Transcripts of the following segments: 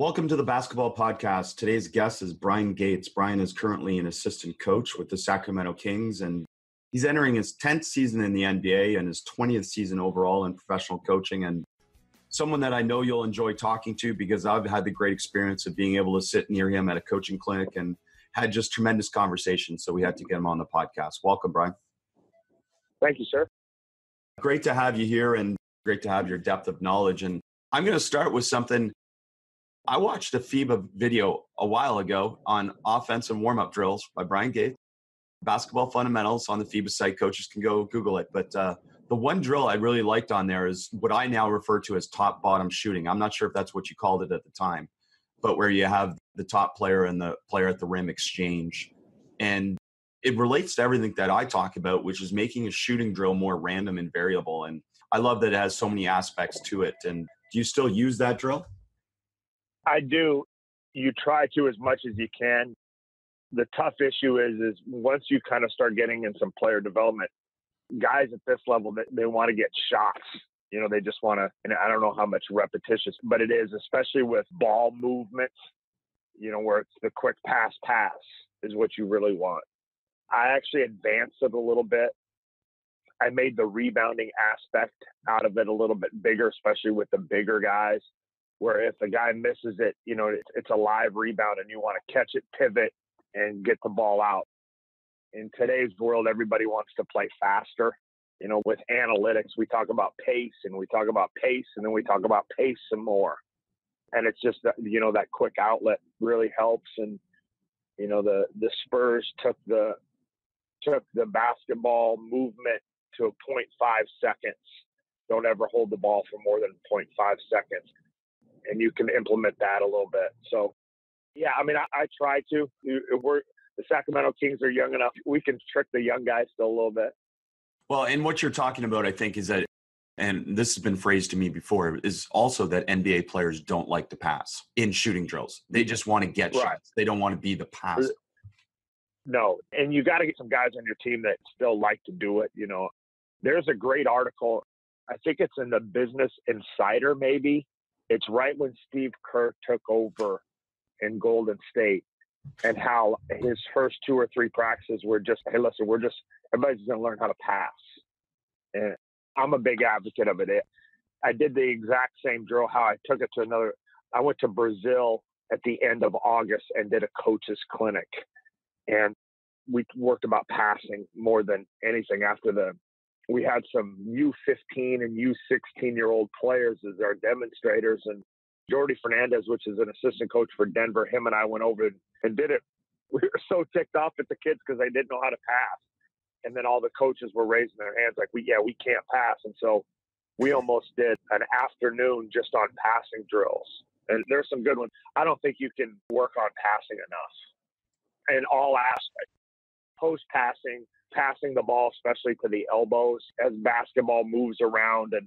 Welcome to the Basketball Podcast. Today's guest is Bryan Gates. Bryan is currently an assistant coach with the Sacramento Kings, and he's entering his 10th season in the NBA and his 20th season overall in professional coaching, and someone that I know you'll enjoy talking to because I've had the great experience of being able to sit near him at a coaching clinic and had just tremendous conversations, so we had to get him on the podcast. Welcome, Bryan. Thank you, sir. Great to have you here and great to have your depth of knowledge. And I'm going to start with something. I watched a FIBA video a while ago on offensive warm-up drills by Bryan Gates, basketball fundamentals on the FIBA site. Coaches can go Google it. But the one drill I really liked on there is what I now refer to as top-bottom shooting. I'm not sure if that's what you called it at the time, but where you have the top player and the player at the rim exchange. And it relates to everything that I talk about, which is making a shooting drill more random and variable. And I love that it has so many aspects to it. And do you still use that drill? I do. You try to as much as you can. The tough issue is once you kind of start getting in some player development, guys at this level, they want to get shots. You know, they just want to, and I don't know how much repetition, but it is, especially with ball movements, you know, where it's the quick pass is what you really want. I actually advanced it a little bit. I made the rebounding aspect out of it a little bit bigger, especially with the bigger guys, where if a guy misses it, you know, it's a live rebound and you want to catch it, pivot, and get the ball out. In today's world, everybody wants to play faster. You know, with analytics, we talk about pace and we talk about pace and then we talk about pace some more. And it's just that, you know, that quick outlet really helps. And, you know, the Spurs took the basketball movement to 0.5 seconds. Don't ever hold the ball for more than 0.5 seconds. And you can implement that a little bit. So, yeah, I mean, I try to. The Sacramento Kings are young enough. We can trick the young guys still a little bit. Well, and what you're talking about, I think, is that, and this has been phrased to me before, is also that NBA players don't like to pass in shooting drills. They just want to get shots. They don't want to be the passer. No, and you got to get some guys on your team that still like to do it. You know, there's a great article. I think it's in the Business Insider, maybe. It's right when Steve Kerr took over in Golden State and how his first 2 or 3 practices were just, hey, listen, everybody's going to learn how to pass. And I'm a big advocate of it. I did the exact same drill, how I took it to I went to Brazil at the end of August and did a coach's clinic. And we worked about passing more than anything we had some U15 and U16-year-old players as our demonstrators. And Jordy Fernandez, which is an assistant coach for Denver, him and I went over and did it. We were so ticked off at the kids because they didn't know how to pass. And then all the coaches were raising their hands like, we can't pass. And so we almost did an afternoon just on passing drills. And there's some good ones. I don't think you can work on passing enough in all aspects. Post-passing, passing the ball, especially to the elbows as basketball moves around, and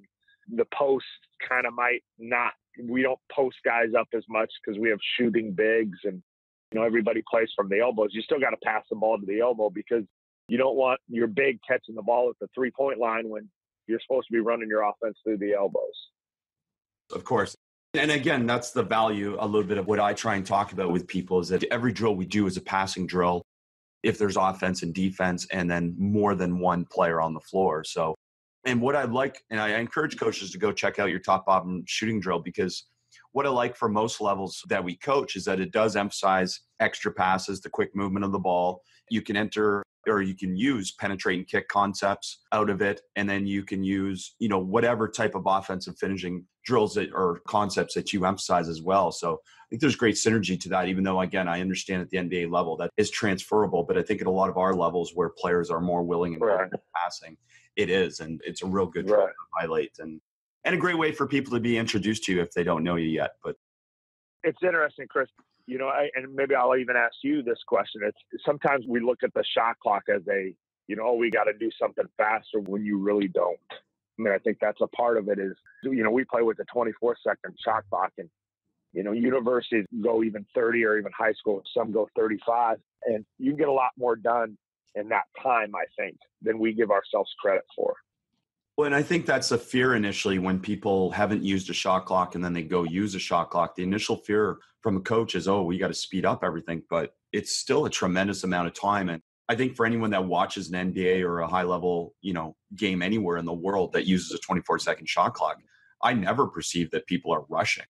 the post kind of might not, we don't post guys up as much because we have shooting bigs and, you know, everybody plays from the elbows. You still got to pass the ball to the elbow because you don't want your big catching the ball at the 3-point line when you're supposed to be running your offense through the elbows. Of course. And again, that's the value, a little bit of what I try and talk about with people is that every drill we do is a passing drill. If there's offense and defense, and then more than one player on the floor. So, and what I like, and I encourage coaches to go check out your top bottom shooting drill, because what I like for most levels that we coach is that it does emphasize extra passes, the quick movement of the ball. You can enter, or you can use penetrate and kick concepts out of it. And then you can use, you know, whatever type of offensive finishing drills or concepts that you emphasize as well. So I think there's great synergy to that, even though, again, I understand at the NBA level that is transferable. But I think at a lot of our levels where players are more willing and passing, it is. And it's a real good drill to highlight and a great way for people to be introduced to you if they don't know you yet. But it's interesting, Chris. You know, and maybe I'll even ask you this question. It's sometimes we look at the shot clock as we got to do something faster when you really don't. I mean, I think that's a part of it is, you know, we play with a 24-second shot clock, and, you know, universities go even 30 or even high school. Some go 35, and you can get a lot more done in that time, I think, than we give ourselves credit for. Well, and I think that's a fear initially when people haven't used a shot clock and then they go use a shot clock. The initial fear from a coach is, oh, we got to speed up everything, but it's still a tremendous amount of time. And I think for anyone that watches an NBA or a high level, game anywhere in the world that uses a 24-second shot clock, I never perceive that people are rushing.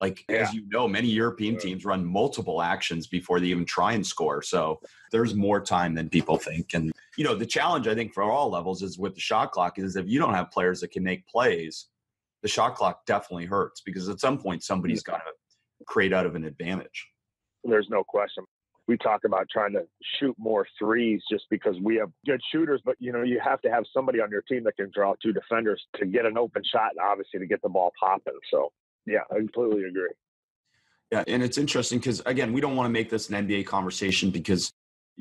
Like, as you know, many European teams run multiple actions before they even try and score. So there's more time than people think. And, the challenge, I think, for all levels is with the shot clock is if you don't have players that can make plays, the shot clock definitely hurts because at some point somebody's got to create out of an advantage. There's no question. We talk about trying to shoot more threes just because we have good shooters, but you have to have somebody on your team that can draw two defenders to get an open shot and obviously to get the ball popping. So yeah, I completely agree. Yeah, and it's interesting because, again, we don't want to make this an NBA conversation because,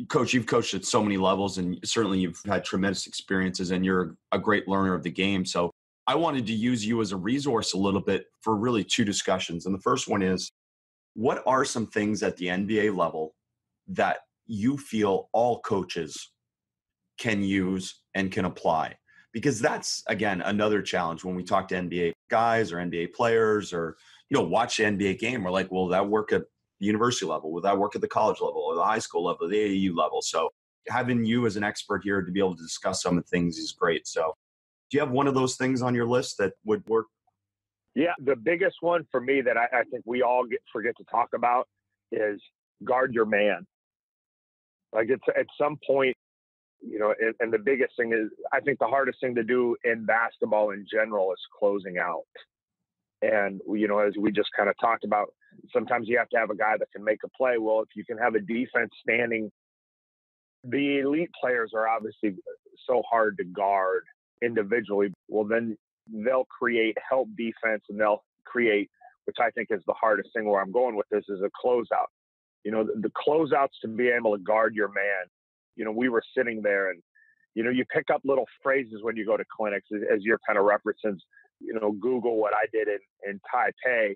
Coach, you've coached at so many levels and certainly you've had tremendous experiences and you're a great learner of the game. So I wanted to use you as a resource a little bit for really two discussions. And the first one is, what are some things at the NBA level that you feel all coaches can use and can apply? Because that's, again, another challenge when we talk to NBA guys or NBA players or, watch the NBA game. We're like, well, that work at the university level? Will that work at the college level or the high school level, the AAU level? So having you as an expert here to be able to discuss some of the things is great. So do you have one of those things on your list that would work? Yeah, the biggest one for me that I think we all forget to talk about is guard your man. Like it's at some point, and the biggest thing is, I think the hardest thing to do in basketball in general is closing out. And, as we just kind of talked about, sometimes you have to have a guy that can make a play. Well, if you can have a defense standing, the elite players are obviously so hard to guard individually. Well, then they'll create help defense and they'll create, which I think is the hardest thing where I'm going with this, is a closeout. The closeouts to be able to guard your man. We were sitting there and, you pick up little phrases when you go to clinics as you're kind of referencing, Google what I did in Taipei.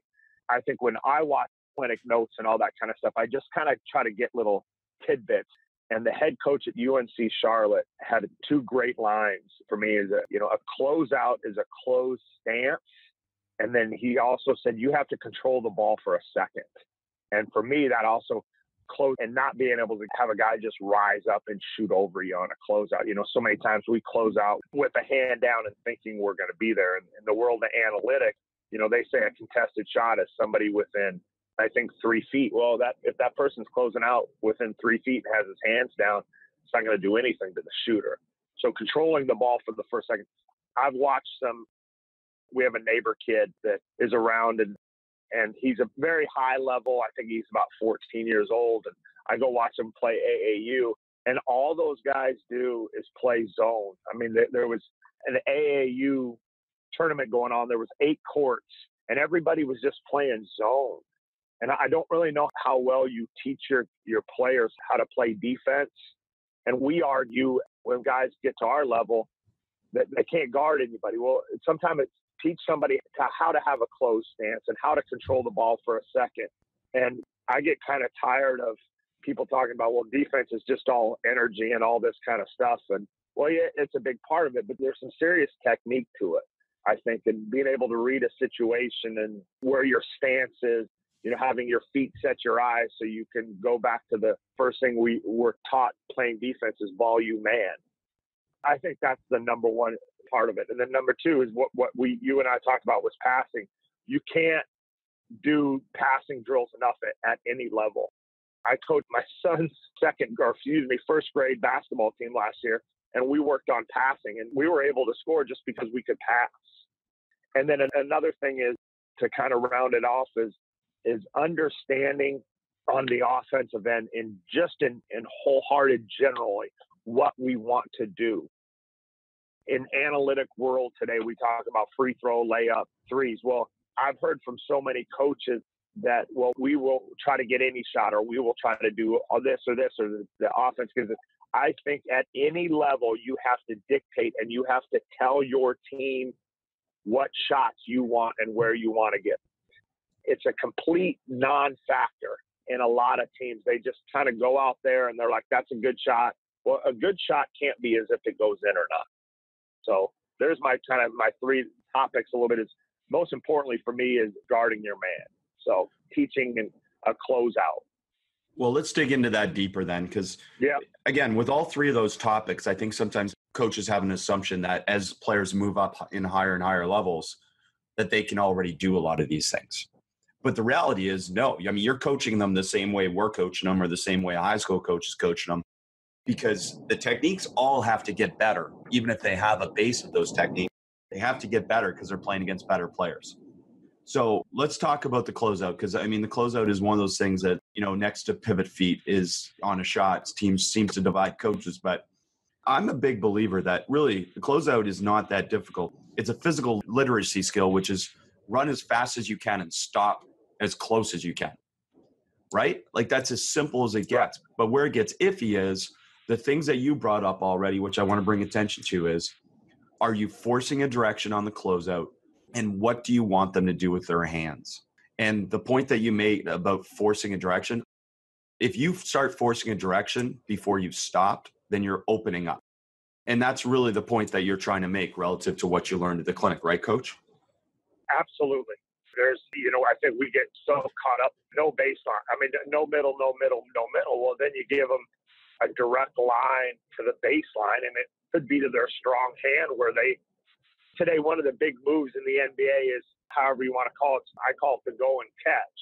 I think when I watch clinic notes and all that kind of stuff, I just kind of try to get little tidbits. And the head coach at UNC Charlotte had two great lines for me is a closeout is a closed stance. And then he also said, you have to control the ball for a second. And for me, that also close and not being able to have a guy just rise up and shoot over you on a closeout. So many times we close out with a hand down and thinking we're going to be there. And in the world of analytics, they say a contested shot is somebody within, I think, 3 feet. Well, if that person's closing out within 3 feet and has his hands down, it's not going to do anything to the shooter. So controlling the ball for the first second. I've watched we have a neighbor kid that is around and he's a very high level. I think he's about 14 years old. And I go watch him play AAU. And all those guys do is play zone. I mean, there was an AAU tournament going on. There was 8 courts. And everybody was just playing zone. And I don't really know how well you teach your players how to play defense. And we argue when guys get to our level that they can't guard anybody. Well, sometimes it's teach somebody how to have a closed stance and how to control the ball for a second. And I get kind of tired of people talking about, well, defense is just all energy and all this kind of stuff. And well, yeah, it's a big part of it, but there's some serious technique to it, I think, and being able to read a situation and where your stance is, having your feet set your eyes so you can go back to the first thing we were taught playing defense is ball you man. I think that's the number one part of it. And then number two is what you and I talked about was passing. You can't do passing drills enough at any level. I coached my son's first grade basketball team last year, and we worked on passing, and we were able to score just because we could pass. And then another thing is to kind of round it off is understanding on the offensive end in wholehearted generally what we want to do. In analytic world today, we talk about free throw, layup, threes. Well, I've heard from so many coaches that, well, we will try to get any shot, or we will try to do all this or the offense. Because I think at any level, you have to dictate and you have to tell your team what shots you want and where you want to get. It's a complete non-factor in a lot of teams. They just kind of go out there and they're like, that's a good shot. Well, a good shot can't be as if it goes in or not. So there's my three topics a little bit. Is most importantly for me is guarding your man. So teaching and a closeout. Well, let's dig into that deeper then, because again, with all three of those topics, I think sometimes coaches have an assumption that as players move up in higher and higher levels, that they can already do a lot of these things. But the reality is, no. I mean, you're coaching them the same way we're coaching them, or the same way a high school coach is coaching them, because the techniques all have to get better. Even if they have a base of those techniques, they have to get better because they're playing against better players. So let's talk about the closeout, because I mean, the closeout is one of those things that, next to pivot feet is on a shot. Teams seems to divide coaches, but I'm a big believer that really the closeout is not that difficult. It's a physical literacy skill, which is run as fast as you can and stop as close as you can, right? Like that's as simple as it gets. But where it gets iffy is the things that you brought up already, which I want to bring attention to is, are you forcing a direction on the closeout? And what do you want them to do with their hands? And the point that you made about forcing a direction, if you start forcing a direction before you've stopped, then you're opening up. And that's really the point that you're trying to make relative to what you learned at the clinic, right, Coach? Absolutely. There's, I think we get so caught up, no baseline. I mean, no middle, no middle, no middle. Well, then you give them a direct line to the baseline, and it could be to their strong hand where today, one of the big moves in the NBA is, however you want to call it, I call it the go and catch.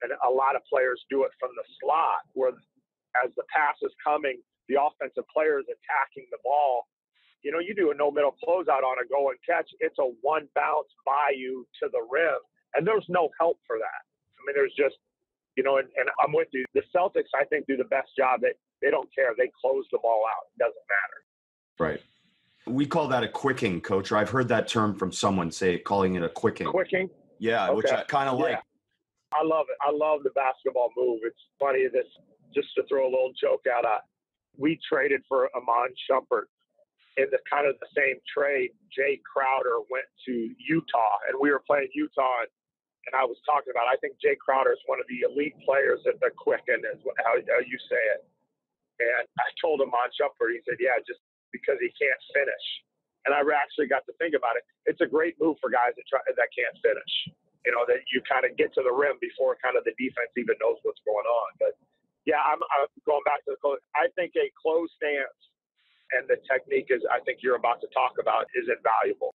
And a lot of players do it from the slot, where as the pass is coming, the offensive player is attacking the ball. You do a no-middle closeout on a go and catch. It's a one bounce by you to the rim, and there's no help for that. I mean, there's just, and I'm with you. The Celtics, I think, do the best job. They don't care. They close the ball out. It doesn't matter. Right. We call that a quicking, Coach, or I've heard that term from someone calling it a quicking. Quicking? Yeah, okay. Which I kind of like. I love it. I love the basketball move. It's funny, just to throw a little joke out, we traded for Amon Shumpert in the kind of the same trade. Jay Crowder went to Utah, and we were playing Utah, and I was talking about, I think Jay Crowder is one of the elite players at the quicken, is how you say it. And I told Amon Shumpert, he said, yeah, just because he can't finish. And I actually got to think about it. It's a great move for guys that can't finish. That you kind of get to the rim before kind of the defense even knows what's going on. But yeah, I'm going back to the close. I think a closed stance and the technique I think you're about to talk about is invaluable.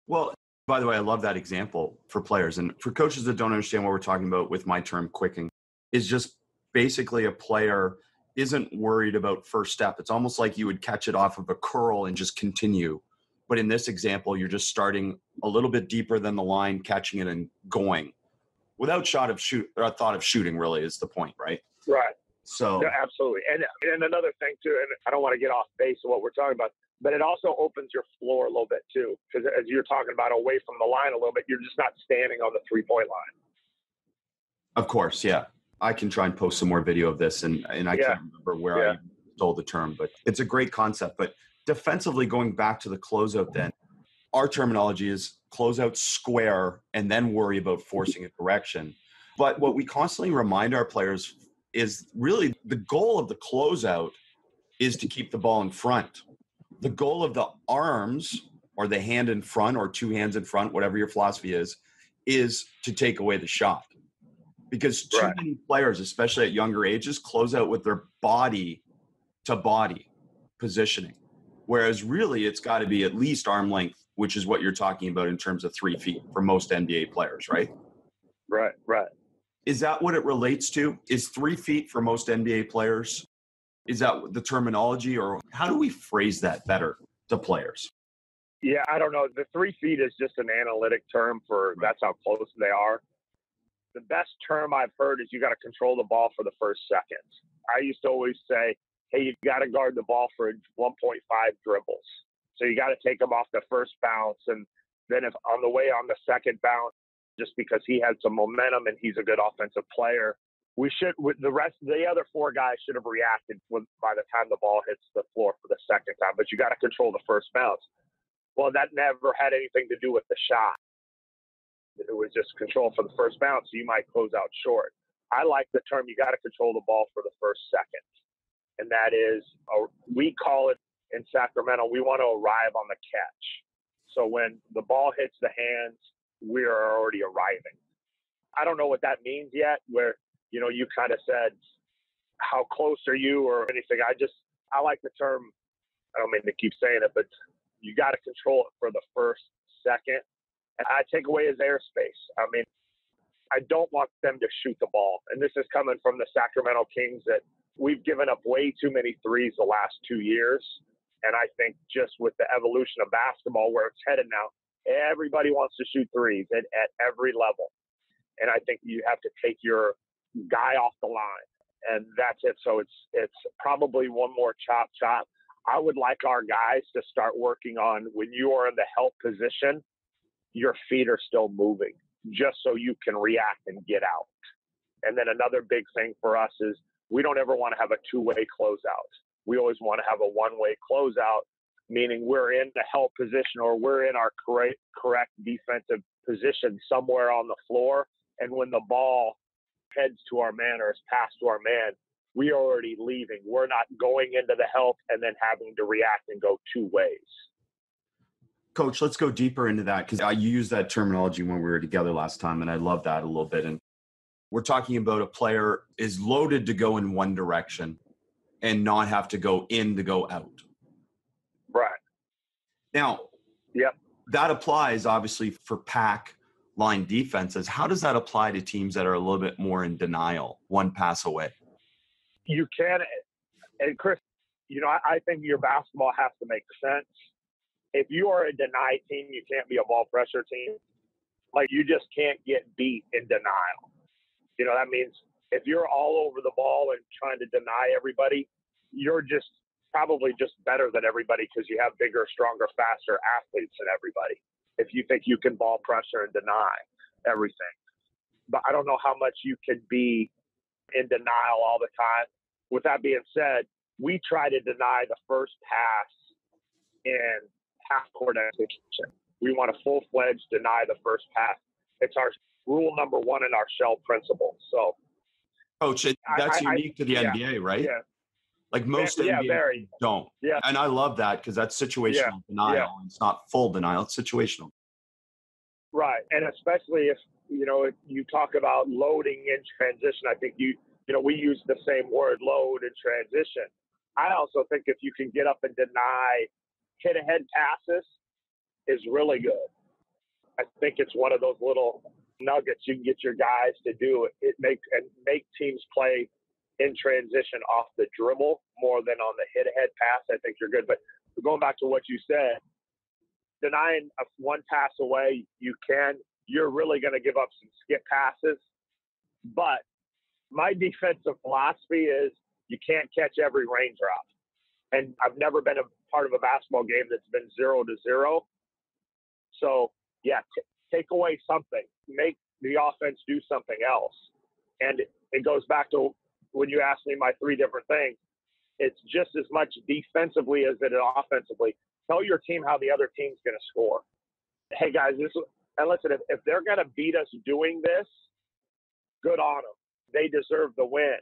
Well, by the way, I love that example for players. And for coaches that don't understand what we're talking about with my term quicking, is just basically a player isn't worried about first step. It's almost like you would catch it off of a curl and just continue. But in this example, you're just starting a little bit deeper than the line, catching it and going without thought of shooting, really is the point, right? Right. So yeah, absolutely. And another thing too, and I don't want to get off base of what we're talking about, but it also opens your floor a little bit too. Because as you're talking about away from the line a little bit, you're just not standing on the 3-point line. Of course, yeah. I can try and post some more video of this, and I can't remember where I stole the term, but it's a great concept. But defensively, going back to the closeout then, our terminology is closeout square and then worry about forcing a direction. But what we constantly remind our players is really the goal of the closeout is to keep the ball in front. The goal of the arms or the hand in front or two hands in front, whatever your philosophy is to take away the shot. Because too many players, especially at younger ages, close out with their body to body positioning. Whereas really it's got to be at least arm length, which is what you're talking about in terms of 3 feet for most NBA players, right? Right. Is that what it relates to? Is 3 feet for most NBA players? Is that the terminology, or how do we phrase that better to players? Yeah, I don't know. The 3 feet is just an analytic term for that's how close they are. The best term I've heard is you got to control the ball for the first seconds. I used to always say, hey, you got to guard the ball for 1.5 dribbles. So you got to take him off the first bounce. And then if on the way on the second bounce, just because he had some momentum and he's a good offensive player, the other 4 guys should have reacted by the time the ball hits the floor for the second time. But you got to control the first bounce. Well, that never had anything to do with the shot. It was just control for the first bounce, so you might close out short. I like the term, you got to control the ball for the first second. And that is, we call it in Sacramento, we want to arrive on the catch. So when the ball hits the hands, we are already arriving. I don't know what that means yet, where, you kind of said, how close are you or anything. I like the term, I don't mean to keep saying it, but you got to control it for the first second. And I take away his airspace. I mean, I don't want them to shoot the ball. And this is coming from the Sacramento Kings, that we've given up way too many threes the last 2 years. And I think just with the evolution of basketball, where it's headed now, everybody wants to shoot threes at every level. And I think you have to take your guy off the line. And that's it. So it's probably one more chop. I would like our guys to start working on, when you are in the help position, your feet are still moving, just so you can react and get out. And then another big thing for us is we don't ever want to have a two-way closeout. We always want to have a one-way closeout, meaning we're in the help position or we're in our correct defensive position somewhere on the floor. And when the ball heads to our man or is passed to our man, we are already leaving. We're not going into the help and then having to react and go two ways. Coach, let's go deeper into that, because you used that terminology when we were together last time, and I love that a little bit. And we're talking about a player is loaded to go in one direction and not have to go in to go out. Right. Now, yep, that applies obviously for pack line defenses. How does that apply to teams that are a little bit more in denial, one pass away? You can, and Chris, I think your basketball has to make sense. If you are a deny team, you can't be a ball pressure team. Like, you just can't get beat in denial. That means if you're all over the ball and trying to deny everybody, you're just probably just better than everybody because you have bigger, stronger, faster athletes than everybody. If you think you can ball pressure and deny everything. But I don't know how much you can be in denial all the time. With that being said, we try to deny the first pass in half-court execution. We want to full-fledged deny the first pass. It's our rule number one in our shell principle. So, Coach, that's unique to the NBA, right? Yeah. Like most NBA don't. Yeah. And I love that, because that's situational denial. Yeah. It's not full denial. It's situational. Right. And especially if you talk about loading in transition, I think we use the same word, load and transition. I also think if you can get up and deny hit-ahead passes is really good. I think it's one of those little nuggets you can get your guys to do. It make teams play in transition off the dribble more than on the hit-ahead pass. I think you're good. But going back to what you said, denying one pass away, you're really going to give up some skip passes. But my defensive philosophy is you can't catch every raindrop. And I've never been a part of a basketball game that's been 0-0. So, take away something. Make the offense do something else. And it goes back to when you asked me my three different things. It's just as much defensively as it is offensively. Tell your team how the other team's going to score. Hey, guys, and listen, if they're going to beat us doing this, good on them. They deserve the win.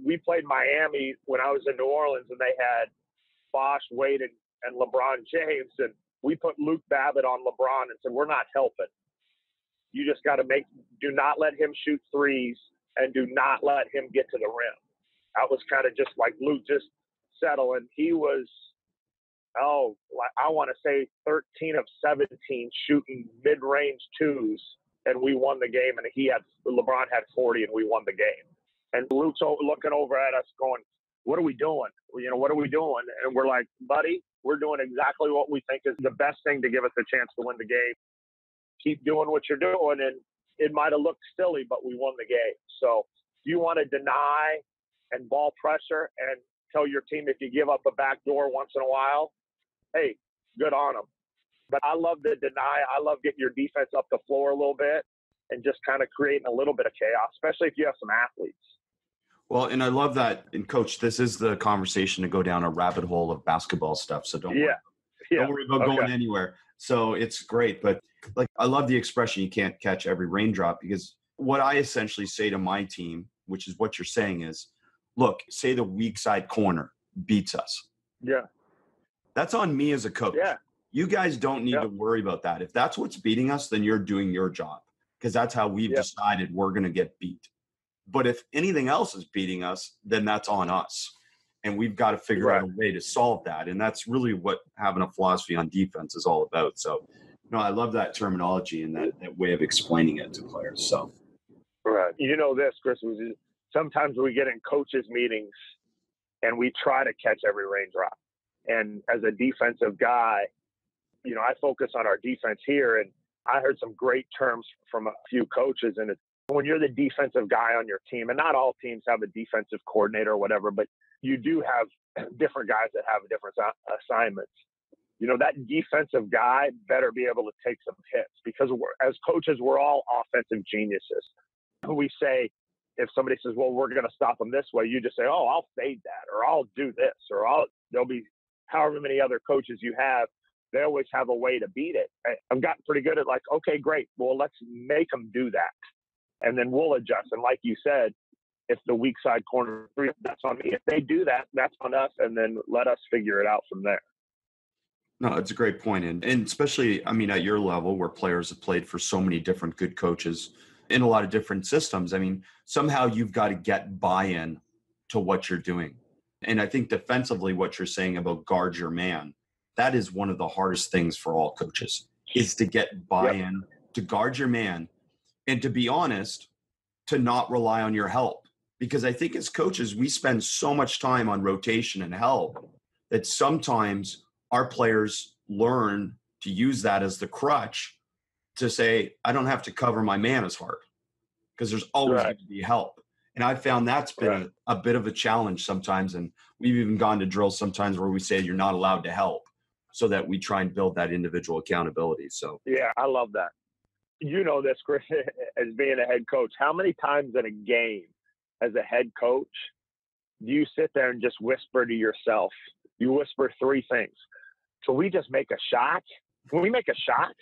We played Miami when I was in New Orleans, and they had Bosh, Wade, and LeBron James, and we put Luke Babbitt on LeBron and said, we're not helping. You just got to do not let him shoot threes and do not let him get to the rim. That was kind of just like Luke just settled, and he was, I want to say 13 of 17 shooting mid-range twos, and we won the game, and LeBron had 40, and we won the game. And Luke's looking over at us going, what are we doing? What are we doing? And we're like, buddy, we're doing exactly what we think is the best thing to give us a chance to win the game. Keep doing what you're doing. And it might have looked silly, but we won the game. So if you want to deny and ball pressure and tell your team if you give up a back door once in a while, hey, good on them. But I love the deny. I love getting your defense up the floor a little bit and just kind of creating a little bit of chaos, especially if you have some athletes. Well, and I love that. And Coach, this is the conversation to go down a rabbit hole of basketball stuff. So don't worry about going anywhere. So it's great. But I love the expression, you can't catch every raindrop, because what I essentially say to my team, which is what you're saying, is, look, say the weak side corner beats us. Yeah. That's on me as a coach. Yeah. You guys don't need Yep. to worry about that. If that's what's beating us, then you're doing your job, because that's how we've Yep. decided we're going to get beat. But if anything else is beating us, then that's on us. And we've got to figure out a way to solve that. And that's really what having a philosophy on defense is all about. So, I love that terminology and that way of explaining it to players. So, Right. You know this, Chris, sometimes we get in coaches' meetings and we try to catch every raindrop. And as a defensive guy, I focus on our defense here. And I heard some great terms from a few coaches. And it's when you're the defensive guy on your team, and not all teams have a defensive coordinator or whatever, but you do have different guys that have different assignments. That defensive guy better be able to take some hits, because as coaches, we're all offensive geniuses. We say, if somebody says, well, we're going to stop them this way, you just say, oh, I'll fade that, or I'll do this, or there'll be however many other coaches you have. They always have a way to beat it. I've gotten pretty good at like, okay, great. Well, let's make them do that. And then we'll adjust. And like you said, if the weak side corner three, that's on me. If they do that, that's on us. And then let us figure it out from there. No, it's a great point. And especially, at your level where players have played for so many different good coaches in a lot of different systems, somehow you've got to get buy-in to what you're doing. And I think defensively, what you're saying about guard your man, that is one of the hardest things for all coaches, is to get buy-in, to guard your man, and to be honest, to not rely on your help. Because I think as coaches, we spend so much time on rotation and help that sometimes our players learn to use that as the crutch to say, I don't have to cover my man as hard, because there's always going to be help. And I found that's been a bit of a challenge sometimes. And we've even gone to drills sometimes where we say you're not allowed to help, so that we try and build that individual accountability. So, yeah, I love that. You know this, Chris, as being a head coach, how many times in a game as a head coach do you sit there and just whisper to yourself? You whisper three things. Can we just make a shot? Can we make a shot?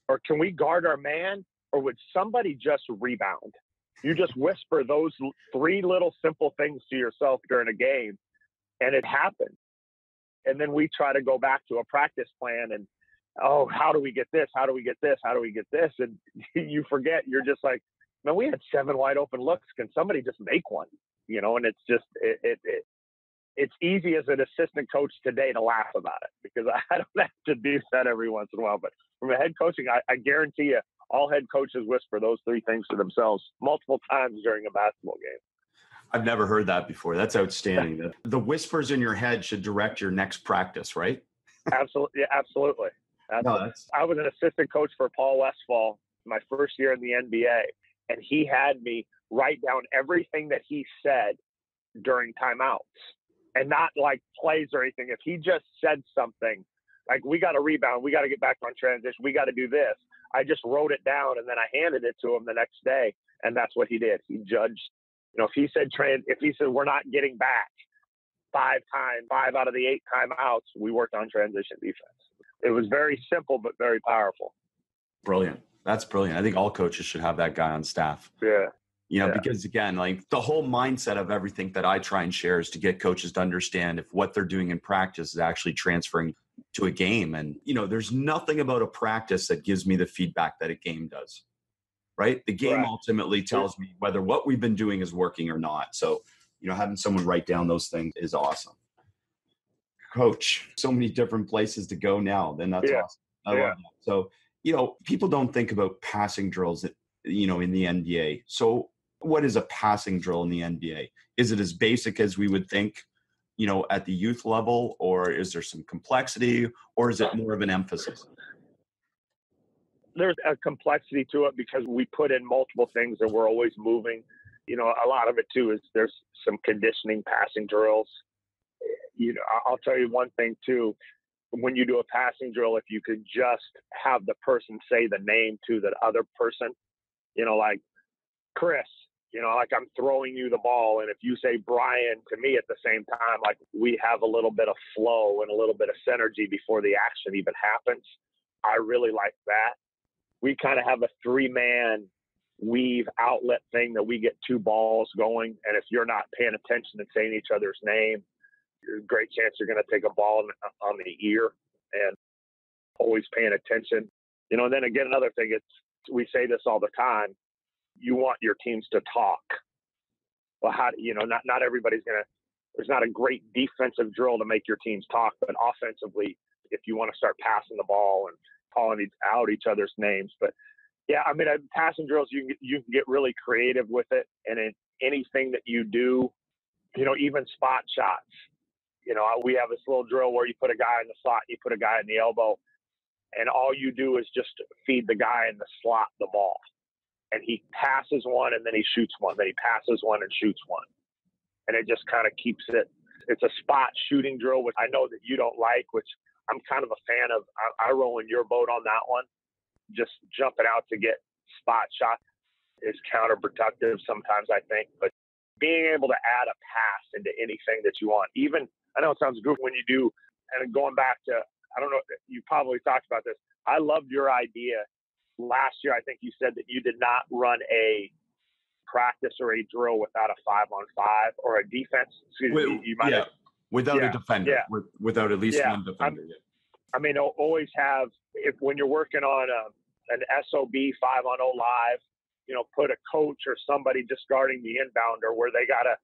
Or can we guard our man? Or would somebody just rebound? You just whisper those three little simple things to yourself during a game, and it happens. And then we try to go back to a practice plan and, oh, how do we get this? How do we get this? How do we get this? And you forget, you're just like, man, we had 7 wide open looks. Can somebody just make one? And it's just, it's easy as an assistant coach today to laugh about it, because I don't have to do that every once in a while. But from a head coaching, I guarantee you, all head coaches whisper those three things to themselves multiple times during a basketball game. I've never heard that before. That's outstanding. The whispers in your head should direct your next practice, right? Absolutely. Yeah, absolutely. No, I was an assistant coach for Paul Westphal my first year in the NBA, and he had me write down everything that he said during timeouts, and not like plays or anything. If he just said something like, we got to rebound, we got to get back on transition, we got to do this, I just wrote it down, and then I handed it to him the next day, and that's what he did. He judged. If he said we're not getting back 5 out of the 8 timeouts, we worked on transition defense. It was very simple but very powerful. Brilliant. That's brilliant. I think all coaches should have that guy on staff. Yeah. Because again, like the whole mindset of everything that I try and share is to get coaches to understand if what they're doing in practice is actually transferring to a game. And, there's nothing about a practice that gives me the feedback that a game does, right? The game ultimately tells me whether what we've been doing is working or not. So, having someone write down those things is awesome. Coach, so many different places to go now. Then that's awesome. I love that. So, people don't think about passing drills, in the NBA. So what is a passing drill in the NBA? Is it as basic as we would think, at the youth level, or is there some complexity, or is it more of an emphasis? There's a complexity to it because we put in multiple things and we're always moving. A lot of it too is there's some conditioning passing drills. I'll tell you one thing too. When you do a passing drill, if you could just have the person say the name to the other person, like Chris, like I'm throwing you the ball. And if you say Bryan to me at the same time, like we have a little bit of flow and a little bit of synergy before the action even happens. I really like that. We kind of have a 3-man weave outlet thing that we get 2 balls going. And if you're not paying attention and saying each other's name, there's a great chance you're going to take a ball on the ear, and always paying attention. And then again, another thing, we say this all the time, you want your teams to talk. Well, not everybody's there's not a great defensive drill to make your teams talk, but offensively, if you want to start passing the ball and calling out each other's names. But yeah, I mean, passing drills, you can get really creative with it. And in anything that you do, even spot shots, we have this little drill where you put a guy in the slot, you put a guy in the elbow, and all you do is just feed the guy in the slot the ball. And he passes one, and then he shoots one. Then he passes one and shoots one. And it just kind of keeps it. It's a spot shooting drill, which I know that you don't like, which I'm kind of a fan of. I roll in your boat on that one. Just jumping out to get spot shots is counterproductive sometimes, I think. But being able to add a pass into anything that you want, even, I know it sounds goofy when you do, and going back to, I don't know, you probably talked about this. I loved your idea. Last year, I think you said that you did not run a practice or a drill without a 5-on-5 or a defense. Without a defender, without at least one defender. I mean, always have, when you're working on an SOB 5-on-0 live, put a coach or somebody just guarding the inbounder where they got to,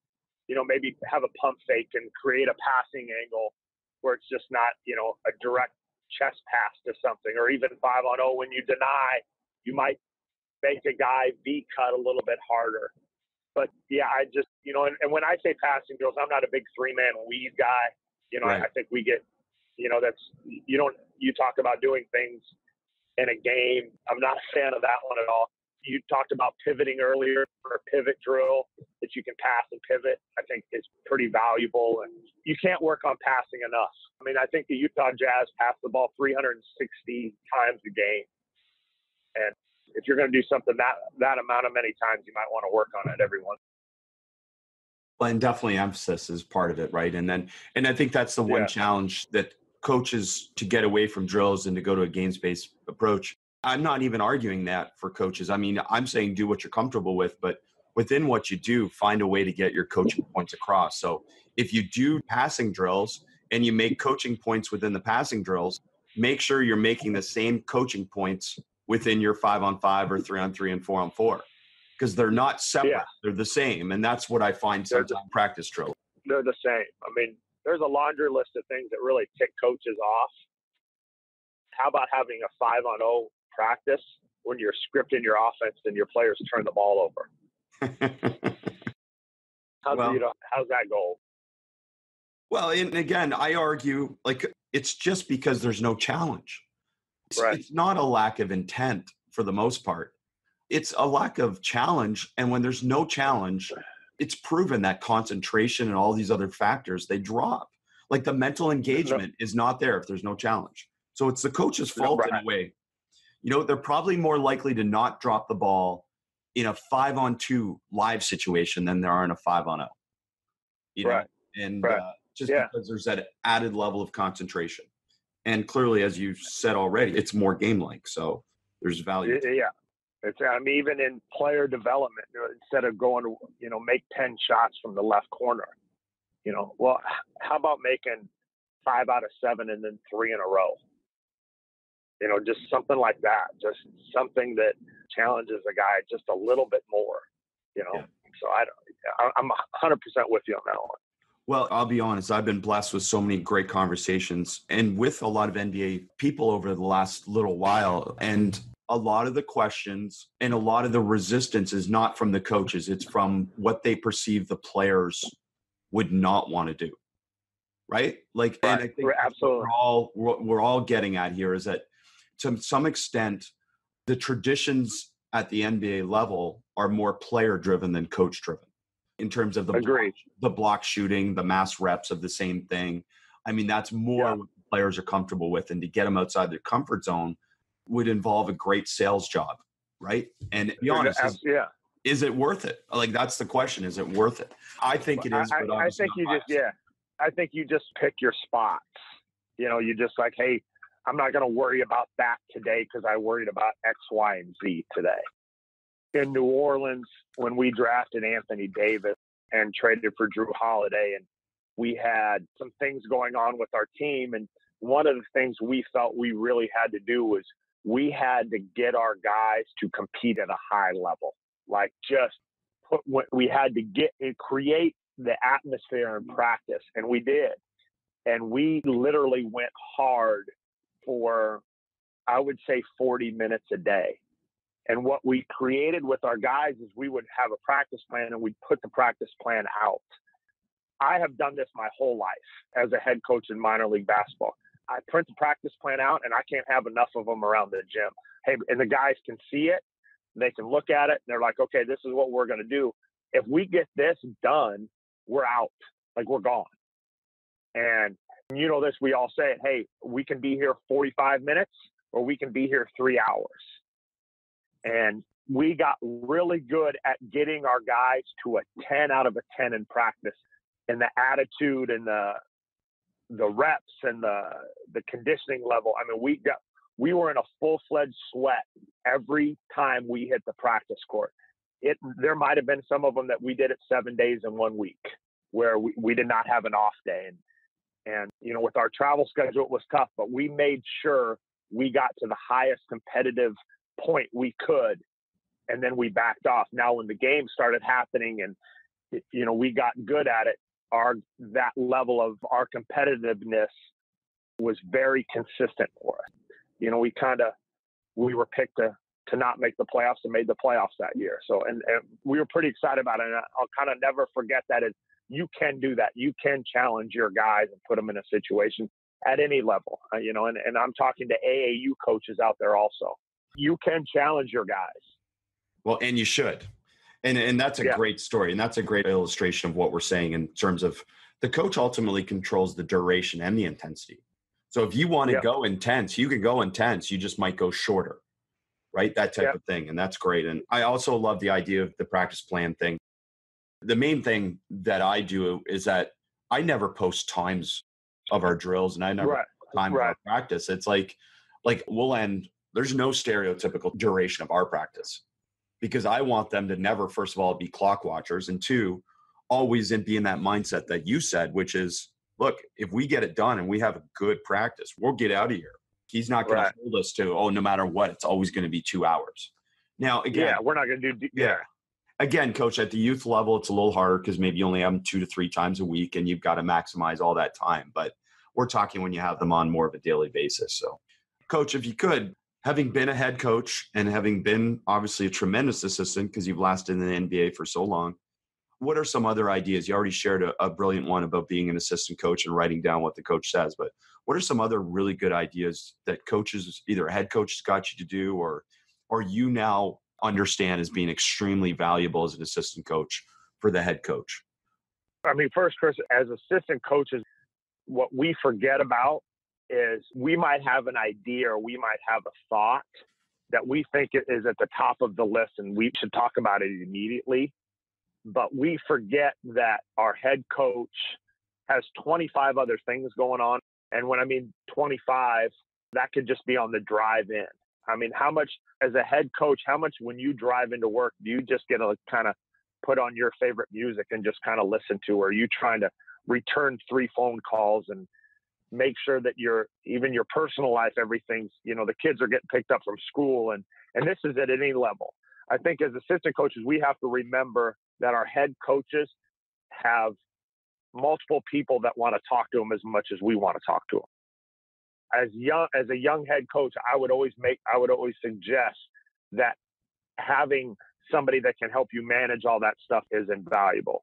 maybe have a pump fake and create a passing angle where it's just not, a direct chest pass to something, or even 5-on-0 when you deny, you might make a guy V cut a little bit harder. But yeah, I just, and when I say passing drills, I'm not a big 3-man weave guy. Right. I think we get, that's, you talk about doing things in a game. I'm not a fan of that one at all. You talked about pivoting earlier, or a pivot drill that you can pass and pivot. I think is pretty valuable, and you can't work on passing enough. I mean, I think the Utah Jazz pass the ball 360 times a game, and if you're going to do something that amount of many times, you might want to work on it every once. Well, and definitely emphasis is part of it, right? And I think that's the one challenge that coaches, to get away from drills and to go to a games-based approach. I'm not even arguing that for coaches. I mean, I'm saying do what you're comfortable with, but within what you do, find a way to get your coaching points across. So if you do passing drills and you make coaching points within the passing drills, make sure you're making the same coaching points within your 5-on-5 or 3-on-3 and 4-on-4, because they're not separate. Yeah. They're the same. And that's what I find sometimes practice drills. They're the same. I mean, there's a laundry list of things that really tick coaches off. How about having a 5-on-0 practice when you're scripting your offense and your players turn the ball over? How's that go? Well, and again, I argue it's just because there's no challenge. Right. It's not a lack of intent for the most part. It's a lack of challenge. And when there's no challenge, it's proven that concentration and all these other factors, they drop. Like the mental engagement is not there if there's no challenge. So it's the coach's fault in a way. They're probably more likely to not drop the ball in a 5-on-2 live situation than there are in a 5-on-0. Because there's that added level of concentration. And clearly, as you said already, it's more game-like. So there's value. Yeah. Even in player development, instead of going to, make 10 shots from the left corner, well, how about making 5 out of 7 and then 3 in a row? Just something like that. Just something that challenges a guy just a little bit more, So I'm 100% with you on that one. Well, I'll be honest. I've been blessed with so many great conversations and with a lot of NBA people over the last little while. And a lot of the questions and a lot of the resistance is not from the coaches. It's from what they perceive the players would not want to do. Right? And I think absolutely. we're all getting at here is that to some extent, the traditions at the NBA level are more player driven than coach driven in terms of the block shooting, the mass reps of the same thing. I mean, that's more what players are comfortable with. And to get them outside their comfort zone would involve a great sales job. Right. And to be honest, is it worth it? That's the question. Is it worth it? I think it is. But I think I think you just pick your spots. You just hey, I'm not going to worry about that today because I worried about X, Y, and Z today. In New Orleans, when we drafted Anthony Davis and traded for Drew Holiday, and We had some things going on with our team. And one of the things we felt we really had to do was we had to get our guys to compete at a high level. Like just we had to create the atmosphere in practice. And we did. And we literally went hard for, I would say, 40 minutes a day. And what we created with our guys is we would have a practice plan and we'd put the practice plan out. I have done this my whole life as a head coach in minor league basketball. I print the practice plan out and I can't have enough of them around the gym. Hey, and the guys can see it. They can look at it and they're like, okay, this is what we're going to do. If we get this done, we're out. Like we're gone. And you know this, we all say it, hey, we can be here 45 minutes or we can be here 3 hours. And we got really good at getting our guys to a 10 out of a 10 in practice, and the attitude and the reps and the conditioning level. I mean, we were in a full-fledged sweat every time we hit the practice court. There might have been some of them that we did it 7 days in 1 week where we did not have an off day. And, you know, with our travel schedule, it was tough, but we made sure we got to the highest competitive point we could. And then we backed off. Now, when the game started happening and, you know, we got good at it, that level of our competitiveness was very consistent for us. You know, we were picked to not make the playoffs and made the playoffs that year. So, and we were pretty excited about it. And I'll kind of never forget that is you can do that. You can challenge your guys and put them in a situation at any level, you know, and I'm talking to AAU coaches out there also. You can challenge your guys. Well, and you should. And that's a great story. And that's a great illustration of what we're saying in terms of the coach ultimately controls the duration and the intensity. So if you want to go intense, you can go intense. You just might go shorter, right? That type of thing. And that's great. And I also love the idea of the practice plan thing. The main thing that I do is that I never post times of our drills and I never post time of our practice. It's like we'll end, there's no stereotypical duration of our practice because I want them to never, first of all, be clock watchers, and two, always be in that mindset that you said, which is, look, if we get it done and we have a good practice, we'll get out of here. He's not going to hold us to, no matter what, it's always going to be 2 hours. Now, again, we're not going to do. Again, coach, at the youth level, it's a little harder because maybe you only have them 2 to 3 times a week and you've got to maximize all that time. But we're talking when you have them on more of a daily basis. So, coach, if you could, having been a head coach and having been obviously a tremendous assistant because you've lasted in the NBA for so long, what are some other ideas? You already shared a brilliant one about being an assistant coach and writing down what the coach says, but what are some other really good ideas that coaches, either a head coach has got you to do or you now understand as being extremely valuable as an assistant coach for the head coach? I mean, first, Chris, as assistant coaches, what we forget about is we might have an idea or we might have a thought that we think is at the top of the list and we should talk about it immediately. But we forget that our head coach has 25 other things going on. And when I mean 25, that could just be on the drive in. I mean, how much as a head coach, how much when you drive into work, do you just get to kind of put on your favorite music and just kind of listen to, or are you trying to return 3 phone calls and make sure that even your personal life, everything's, you know, the kids are getting picked up from school and this is at any level. I think as assistant coaches, we have to remember that our head coaches have multiple people that want to talk to them as much as we want to talk to them. As a young head coach, I would always suggest that having somebody that can help you manage all that stuff is invaluable.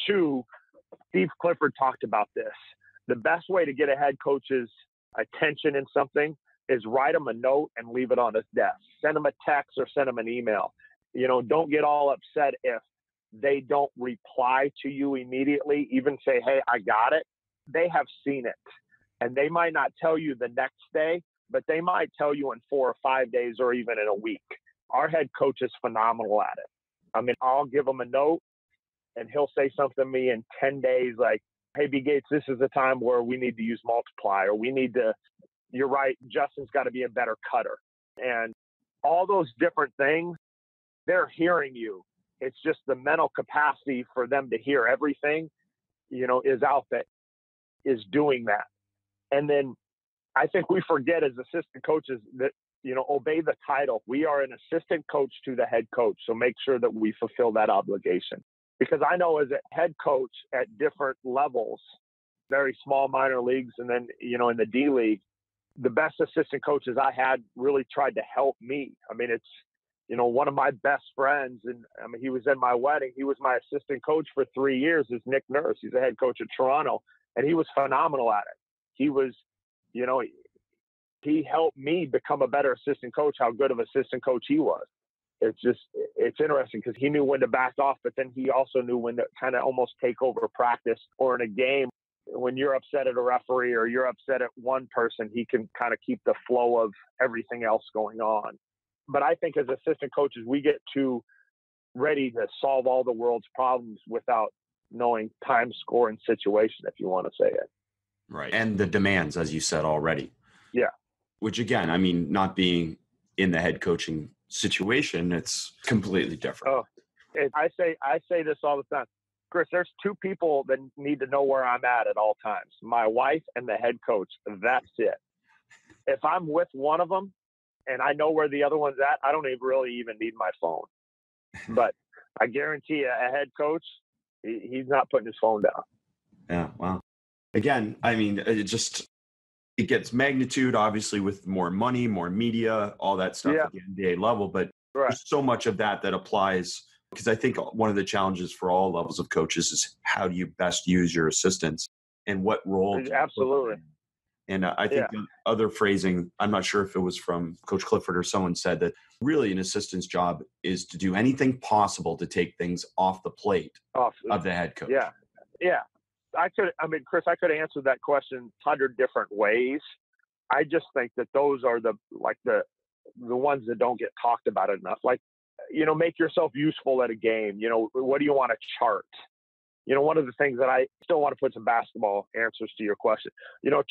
2, Steve Clifford talked about this. The best way to get a head coach's attention in something is write them a note and leave it on his desk. Send them a text or send them an email. You know, don't get all upset if they don't reply to you immediately. Even say, hey, I got it. They have seen it. And they might not tell you the next day, but they might tell you in 4 or 5 days or even in a week. Our head coach is phenomenal at it. I mean, I'll give him a note and he'll say something to me in 10 days like, hey, B. Gates, this is a time where we need to use multiply, or you're right, Justin's got to be a better cutter. And all those different things, they're hearing you. It's just the mental capacity for them to hear everything is out that is doing that. And then I think we forget as assistant coaches that, obey the title. We are an assistant coach to the head coach. So make sure that we fulfill that obligation. Because I know as a head coach at different levels, very small minor leagues, and then, in the D League, the best assistant coaches I had really tried to help me. I mean, it's, one of my best friends, and he was in my wedding. He was my assistant coach for 3 years, is Nick Nurse. He's the head coach of Toronto, and he was phenomenal at it. He was, he helped me become a better assistant coach, how good of assistant coach he was. It's interesting because he knew when to back off, but then he also knew when to kind of almost take over practice or in a game. When you're upset at a referee or you're upset at one person, he can kind of keep the flow of everything else going on. But I think as assistant coaches, we get too ready to solve all the world's problems without knowing time, score, and situation, if you want to say it. Right. And the demands, as you said already. Yeah. Which again, not being in the head coaching situation, it's completely different. Oh, I say this all the time. Chris, there's two people that need to know where I'm at all times. My wife and the head coach. That's it. If I'm with one of them and I know where the other one's at, I don't really even need my phone. But I guarantee a head coach, he's not putting his phone down. Yeah, wow. Again, it gets magnitude, obviously, with more money, more media, all that stuff at the NBA level. But there's so much of that applies, because I think one of the challenges for all levels of coaches is how do you best use your assistants and what role. Absolutely. And I think the other phrasing, I'm not sure if it was from Coach Clifford or someone, said that really an assistant's job is to do anything possible to take things off the plate of the head coach. Yeah. Yeah. Chris, I could answer that question 100 different ways. I just think that those are the ones that don't get talked about enough. Like, make yourself useful at a game. What do you want to chart? One of the things that I still want to put some basketball answers to your question,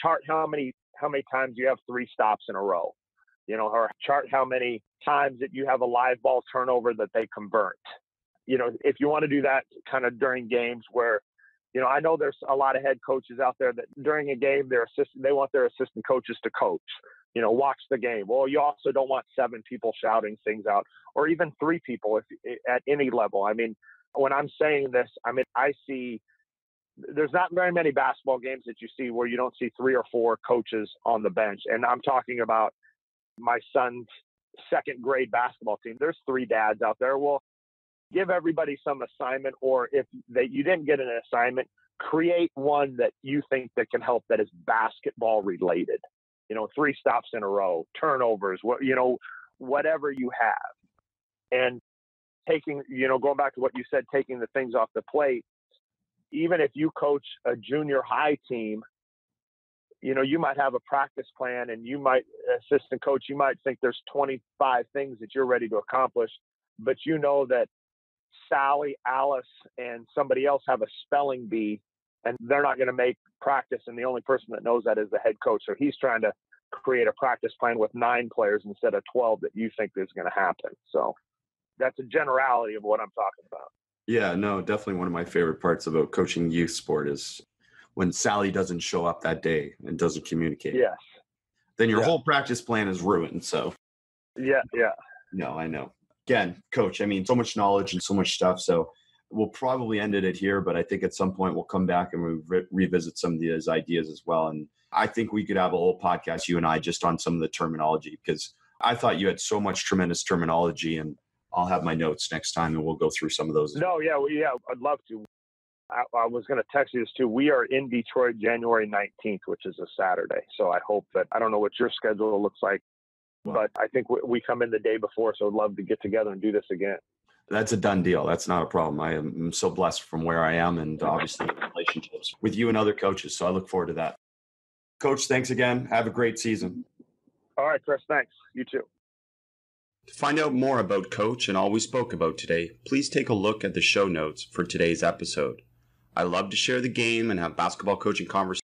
chart how many times you have 3 stops in a row, or chart how many times that you have a live ball turnover that they convert. If you want to do that kind of during games where, I know there's a lot of head coaches out there that during a game, they want their assistant coaches to coach, watch the game. Well, you also don't want 7 people shouting things out, or even 3 people at any level. When I'm saying this, I see there's not very many basketball games that you see where you don't see 3 or 4 coaches on the bench. And I'm talking about my son's second grade basketball team. There's 3 dads out there. Well, give everybody some assignment, or if you didn't get an assignment, create one that you think that can help that is basketball related. 3 stops in a row, turnovers, whatever you have. And taking, going back to what you said, taking the things off the plate, even if you coach a junior high team, you might have a practice plan, and assistant coach, you might think there's 25 things that you're ready to accomplish, but that Sally, Alice, and somebody else have a spelling bee, and they're not going to make practice, and the only person that knows that is the head coach. So he's trying to create a practice plan with 9 players instead of 12 that you think is going to happen. So that's a generality of what I'm talking about. Yeah, no, definitely one of my favorite parts about coaching youth sport is when Sally doesn't show up that day and doesn't communicate. Yes. Then your whole practice plan is ruined. So yeah. No, I know. Again, Coach, so much knowledge and so much stuff. So we'll probably end it here, but I think at some point we'll come back and revisit some of these ideas as well. And I think we could have a whole podcast, you and I, just on some of the terminology, because I thought you had so much tremendous terminology, and I'll have my notes next time and we'll go through some of those. No, yeah, I'd love to. I was going to text you this too. We are in Detroit January 19th, which is a Saturday. So I hope that, I don't know what your schedule looks like, but I think we come in the day before, so I'd love to get together and do this again. That's a done deal. That's not a problem. I am so blessed from where I am, and obviously relationships with you and other coaches. So I look forward to that. Coach, thanks again. Have a great season. All right, Chris. Thanks. You too. To find out more about Coach and all we spoke about today, please take a look at the show notes for today's episode. I love to share the game and have basketball coaching conversations